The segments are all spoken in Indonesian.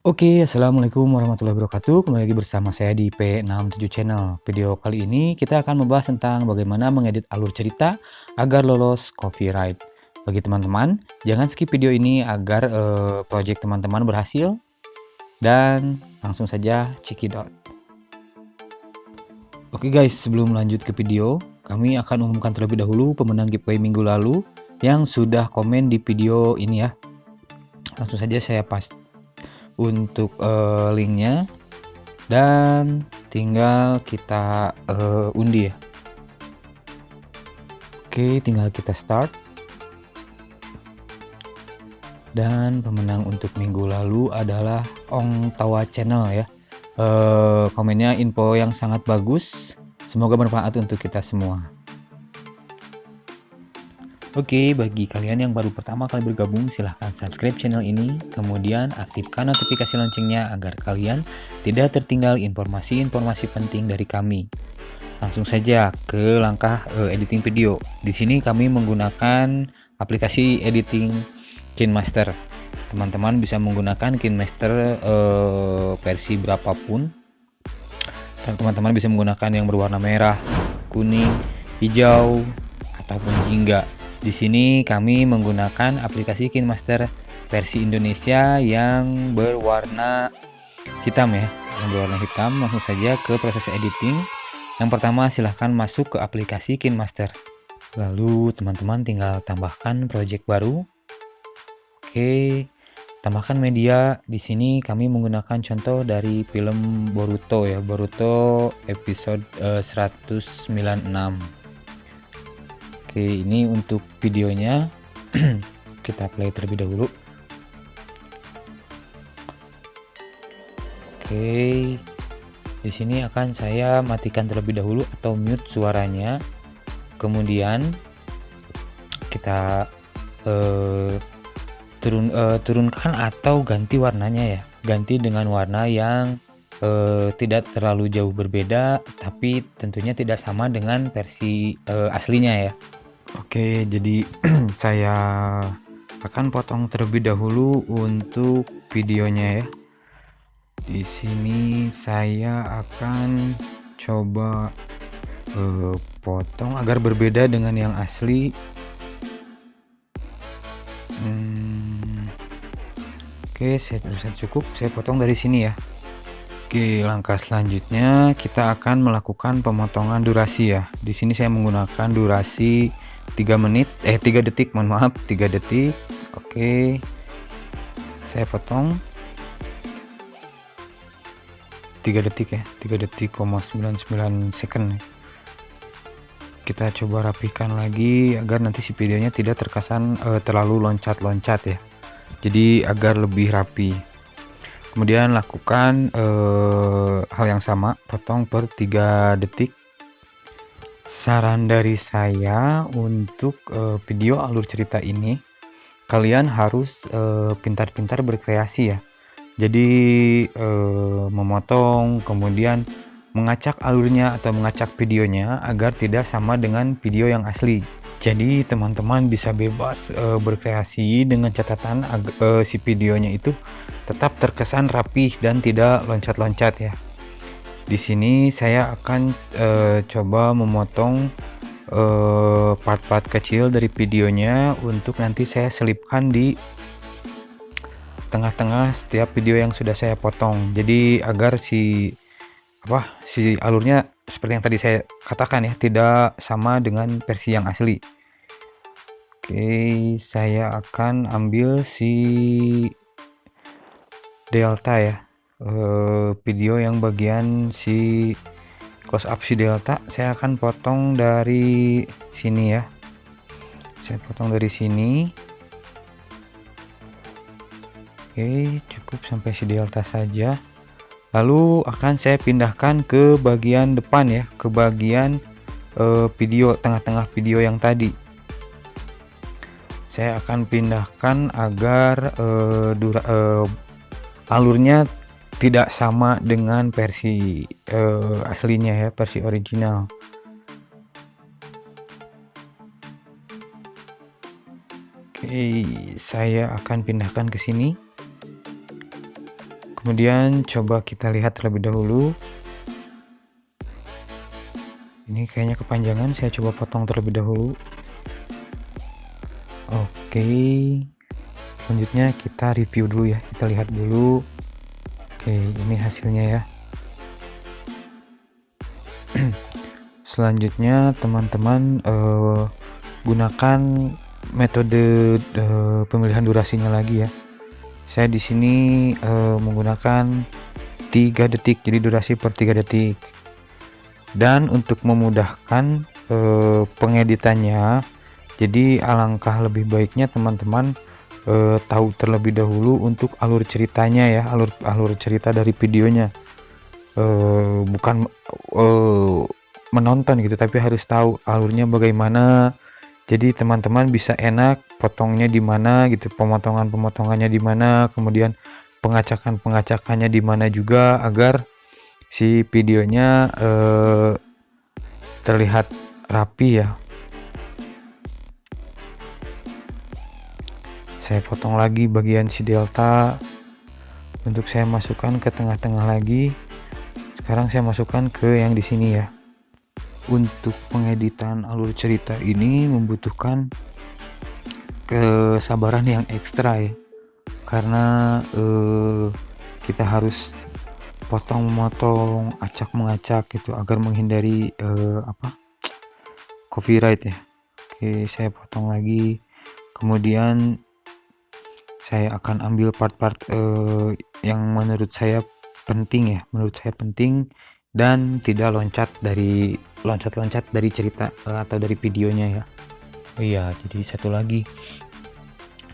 Oke, assalamualaikum warahmatullahi wabarakatuh. Kembali lagi bersama saya di P67 Channel. Video kali ini kita akan membahas tentang bagaimana mengedit alur cerita agar lolos copyright. Bagi teman-teman, jangan skip video ini agar project teman-teman berhasil. Dan langsung saja check it out. Oke guys, sebelum lanjut ke video, kami akan umumkan terlebih dahulu pemenang giveaway minggu lalu yang sudah komen di video ini ya. Langsung saja saya paste untuk linknya dan tinggal kita undi ya. Oke, tinggal kita start. Dan pemenang untuk minggu lalu adalah Ong Tawa Channel ya. Komennya info yang sangat bagus, semoga bermanfaat untuk kita semua. Oke, bagi kalian yang baru pertama kali bergabung, silahkan subscribe channel ini, kemudian aktifkan notifikasi loncengnya agar kalian tidak tertinggal informasi-informasi penting dari kami. Langsung saja ke langkah editing video. Di sini kami menggunakan aplikasi editing KineMaster. Teman-teman bisa menggunakan KineMaster versi berapapun. Dan teman-teman bisa menggunakan yang berwarna merah, kuning, hijau, ataupun jingga. Di sini kami menggunakan aplikasi KineMaster versi Indonesia yang berwarna hitam ya, yang berwarna hitam. Langsung saja ke proses editing. Yang pertama, silahkan masuk ke aplikasi KineMaster. Lalu teman-teman tinggal tambahkan project baru. Oke, tambahkan media. Di sini kami menggunakan contoh dari film Boruto ya, Boruto episode 196. Oke, ini untuk videonya. Kita play terlebih dahulu. Oke, di sini akan saya matikan terlebih dahulu atau mute suaranya. Kemudian kita turunkan atau ganti warnanya ya, ganti dengan warna yang tidak terlalu jauh berbeda, tapi tentunya tidak sama dengan versi aslinya ya. Oke, jadi saya akan potong terlebih dahulu untuk videonya ya. Di sini saya akan coba potong agar berbeda dengan yang asli. Oke, saya cukup. Saya potong dari sini ya. Oke, langkah selanjutnya kita akan melakukan pemotongan durasi ya. Di sini saya menggunakan durasi 3 detik, mohon maaf, 3 detik. Oke, saya potong 3 detik ya, 3 detik, 99 second. Kita coba rapikan lagi agar nanti si videonya tidak terkesan terlalu loncat-loncat ya, jadi agar lebih rapi. Kemudian lakukan hal yang sama, potong per 3 detik. Saran dari saya untuk video alur cerita ini, kalian harus pintar-pintar berkreasi ya. Jadi memotong, kemudian mengacak alurnya atau mengacak videonya agar tidak sama dengan video yang asli. Jadi teman-teman bisa bebas berkreasi dengan catatan si videonya itu tetap terkesan rapih dan tidak loncat-loncat ya. Di sini saya akan coba memotong part-part kecil dari videonya untuk nanti saya selipkan di tengah-tengah setiap video yang sudah saya potong. Jadi agar si alurnya seperti yang tadi saya katakan ya, tidak sama dengan versi yang asli. Oke, saya akan ambil si delta ya, video yang bagian si close up si delta saya akan potong dari sini ya. Saya potong dari sini. Oke, cukup sampai si delta saja. Lalu akan saya pindahkan ke bagian depan ya, ke bagian video, tengah-tengah video yang tadi. Saya akan pindahkan agar alurnya tidak sama dengan versi aslinya ya, versi original. Oke, saya akan pindahkan ke sini. Kemudian coba kita lihat terlebih dahulu. Ini kayaknya kepanjangan, saya coba potong terlebih dahulu. Oke, selanjutnya kita review dulu ya, kita lihat dulu. Oke, ini hasilnya ya. Selanjutnya teman-teman gunakan metode pemilihan durasinya lagi ya. Saya di sini menggunakan 3 detik, jadi durasi per 3 detik. Dan untuk memudahkan pengeditannya, jadi alangkah lebih baiknya teman-teman tahu terlebih dahulu untuk alur ceritanya ya, alur cerita dari videonya. Bukan menonton gitu, tapi harus tahu alurnya bagaimana. Jadi teman-teman bisa enak potongnya di mana gitu, pemotongannya di mana, kemudian pengacakannya di mana juga, agar si videonya terlihat rapi ya. Saya potong lagi bagian si delta untuk saya masukkan ke tengah-tengah lagi. Sekarang saya masukkan ke yang di sini ya. Untuk pengeditan alur cerita ini membutuhkan kesabaran yang ekstra ya, karena kita harus potong-memotong, acak-mengacak gitu agar menghindari copyright ya. Oke, saya potong lagi, kemudian saya akan ambil part-part yang menurut saya penting dan tidak loncat-loncat dari cerita atau dari videonya ya. Oh iya, jadi satu lagi,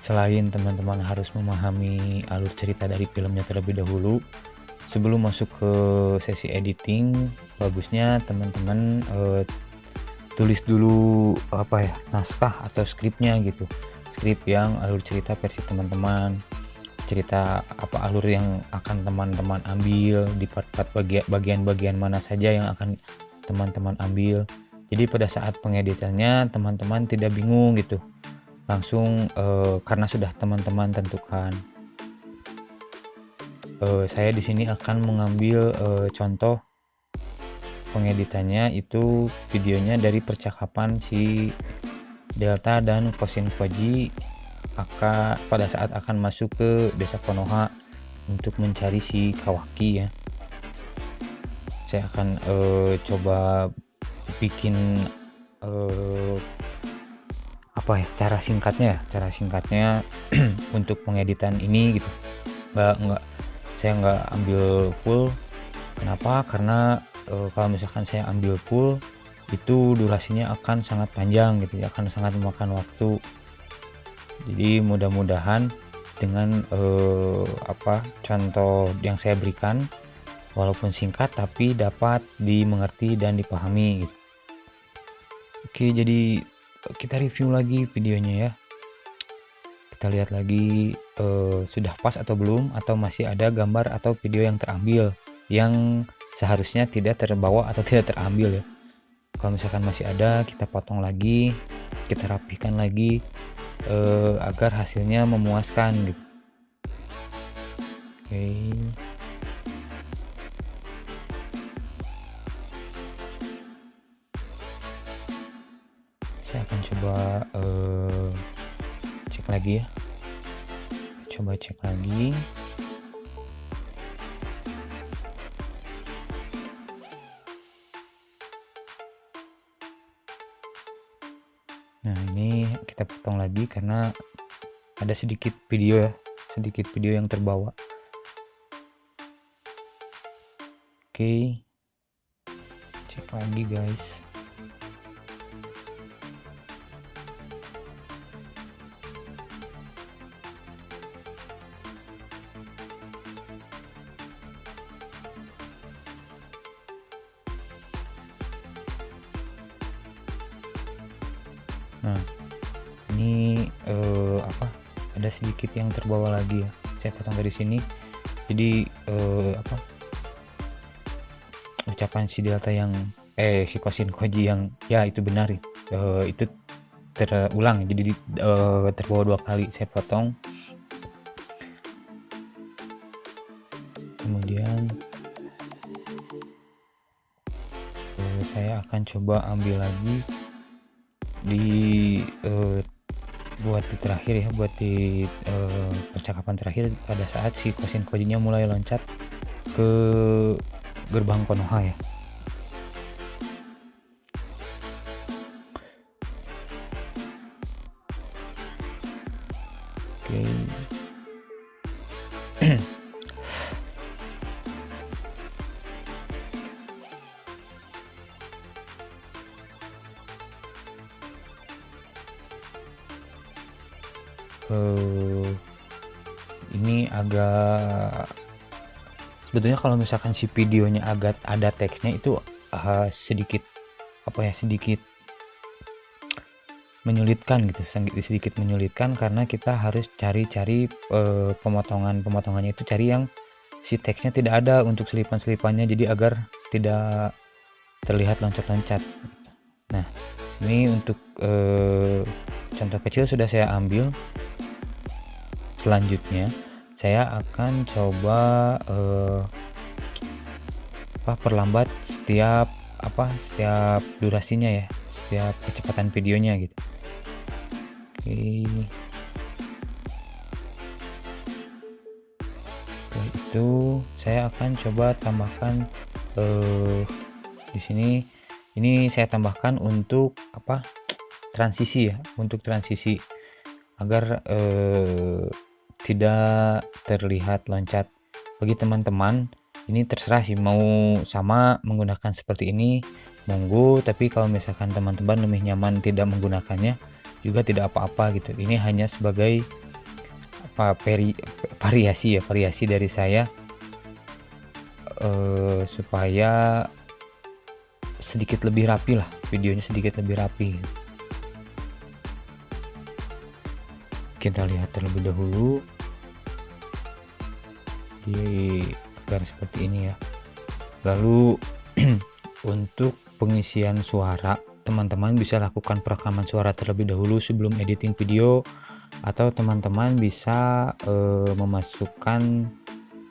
selain teman-teman harus memahami alur cerita dari filmnya terlebih dahulu, sebelum masuk ke sesi editing, bagusnya teman-teman tulis dulu naskah atau skripnya gitu, skrip yang alur cerita versi teman-teman, cerita apa alur yang akan teman-teman ambil, di part-part bagian-bagian mana saja yang akan teman-teman ambil. Jadi pada saat pengeditannya teman-teman tidak bingung gitu, langsung karena sudah teman-teman tentukan. Saya di sini akan mengambil contoh pengeditannya, itu videonya dari percakapan si Delta dan Kosin Koji pada saat akan masuk ke desa Konoha untuk mencari si Kawaki ya. Saya akan coba bikin cara singkatnya untuk pengeditan ini gitu. Saya nggak ambil full. Kenapa? Karena kalau misalkan saya ambil full, itu durasinya akan sangat panjang gitu ya, akan sangat memakan waktu. Jadi mudah-mudahan dengan contoh yang saya berikan, walaupun singkat tapi dapat dimengerti dan dipahami gitu. Oke, jadi kita review lagi videonya ya. Kita lihat lagi sudah pas atau belum, atau masih ada gambar atau video yang terambil yang seharusnya tidak terbawa atau tidak terambil ya. Kalau misalkan masih ada, kita potong lagi, kita rapihkan lagi agar hasilnya memuaskan gitu. Oke. Saya akan coba cek lagi ya. Coba cek lagi. Nah, ini kita potong lagi karena ada sedikit video yang terbawa. Oke, cek lagi guys. Nah, ini ada sedikit yang terbawa lagi ya. Saya potong dari sini. Jadi ucapan si Delta yang si Kosin Koji yang ya itu benar itu terulang, jadi terbawa 2 kali. Saya potong. kemudian saya akan coba ambil lagi di buat di terakhir ya, buat di percakapan terakhir pada saat si Kosin Kojinya mulai loncat ke gerbang Konoha ya. Oke. Ini agak, sebetulnya kalau misalkan si videonya agak ada teksnya itu sedikit sedikit menyulitkan gitu, sedikit menyulitkan karena kita harus cari-cari pemotongannya itu, cari yang si teksnya tidak ada untuk selipan-selipannya, jadi agar tidak terlihat loncat-loncat. Nah, ini untuk contoh kecil sudah saya ambil. Selanjutnya saya akan coba perlambat setiap durasinya ya, setiap kecepatan videonya gitu. Oke. Setelah itu saya akan coba tambahkan di sini, ini saya tambahkan untuk transisi ya, untuk transisi agar tidak terlihat loncat. Bagi teman-teman ini terserah sih, mau sama menggunakan seperti ini monggo, tapi kalau misalkan teman-teman lebih nyaman tidak menggunakannya juga tidak apa-apa gitu. Ini hanya sebagai variasi dari saya supaya sedikit lebih rapi lah, videonya sedikit lebih rapi. Kita lihat terlebih dahulu di agar seperti ini ya. Lalu untuk pengisian suara, teman-teman bisa lakukan perekaman suara terlebih dahulu sebelum editing video, atau teman-teman bisa memasukkan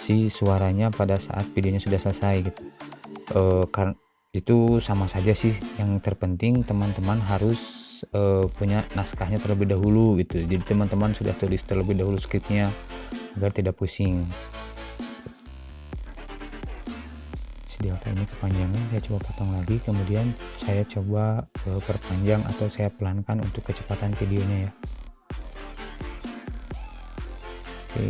si suaranya pada saat videonya sudah selesai gitu. Karena itu sama saja sih, yang terpenting teman-teman harus punya naskahnya terlebih dahulu gitu. Jadi teman-teman sudah tulis terlebih dahulu skripnya agar tidak pusing. Si delta ini kepanjangan, saya coba potong lagi, kemudian saya coba perpanjang atau saya pelankan untuk kecepatan videonya ya. Oke.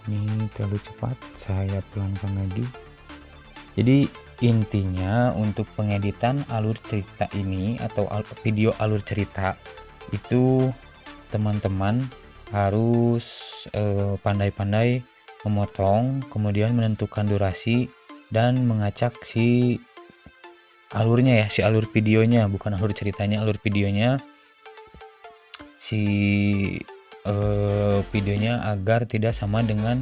Ini terlalu cepat, saya pelankan lagi. Jadi intinya untuk pengeditan alur cerita ini atau video alur cerita itu, teman-teman harus pandai-pandai memotong, kemudian menentukan durasi dan mengacak si alurnya ya, si alur videonya, bukan alur ceritanya, alur videonya, si videonya agar tidak sama dengan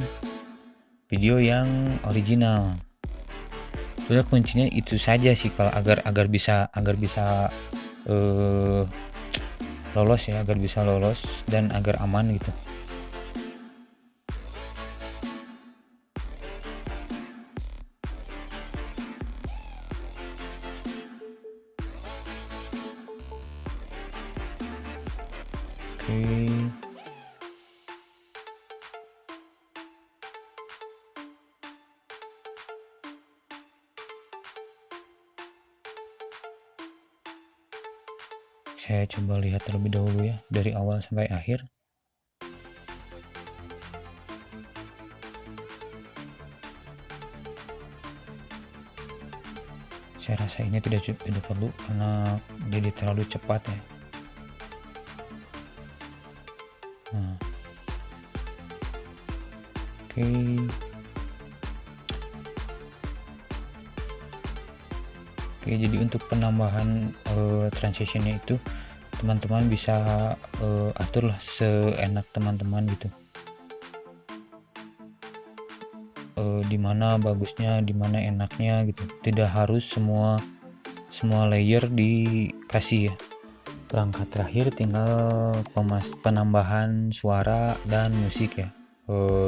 video yang original. Sudah, kuncinya itu saja sih, kalau agar bisa lolos ya, agar bisa lolos dan agar aman gitu. Oke. Saya coba lihat terlebih dahulu ya, dari awal sampai akhir. Saya rasa ini tidak perlu karena jadi terlalu cepat ya. Nah. Oke. Oke, jadi untuk penambahan transitionnya itu teman-teman bisa aturlah seenak teman-teman gitu. Dimana bagusnya, dimana enaknya gitu. Tidak harus semua layer dikasih ya. Langkah terakhir tinggal penambahan suara dan musik ya.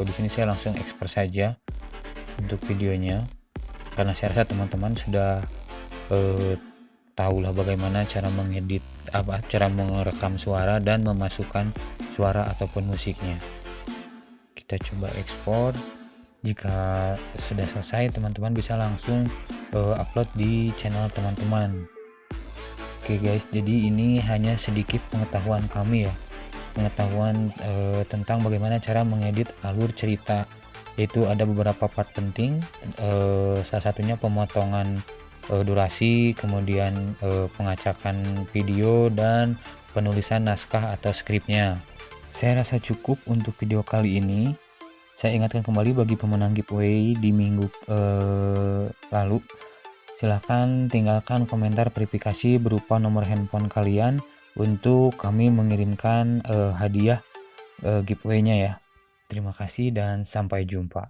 Di sini saya langsung ekspor saja untuk videonya, karena saya rasa teman-teman sudah tahulah bagaimana cara mengedit, cara merekam suara dan memasukkan suara ataupun musiknya. Kita coba ekspor. Jika sudah selesai, teman-teman bisa langsung upload di channel teman-teman. Oke guys, jadi ini hanya sedikit pengetahuan kami ya, pengetahuan tentang bagaimana cara mengedit alur cerita, yaitu ada beberapa part penting, salah satunya pemotongan durasi, kemudian pengacakan video, dan penulisan naskah atau skripnya. Saya rasa cukup untuk video kali ini. Saya ingatkan kembali bagi pemenang giveaway di minggu lalu, silahkan tinggalkan komentar verifikasi berupa nomor handphone kalian untuk kami mengirimkan hadiah giveaway-nya ya. Terima kasih dan sampai jumpa.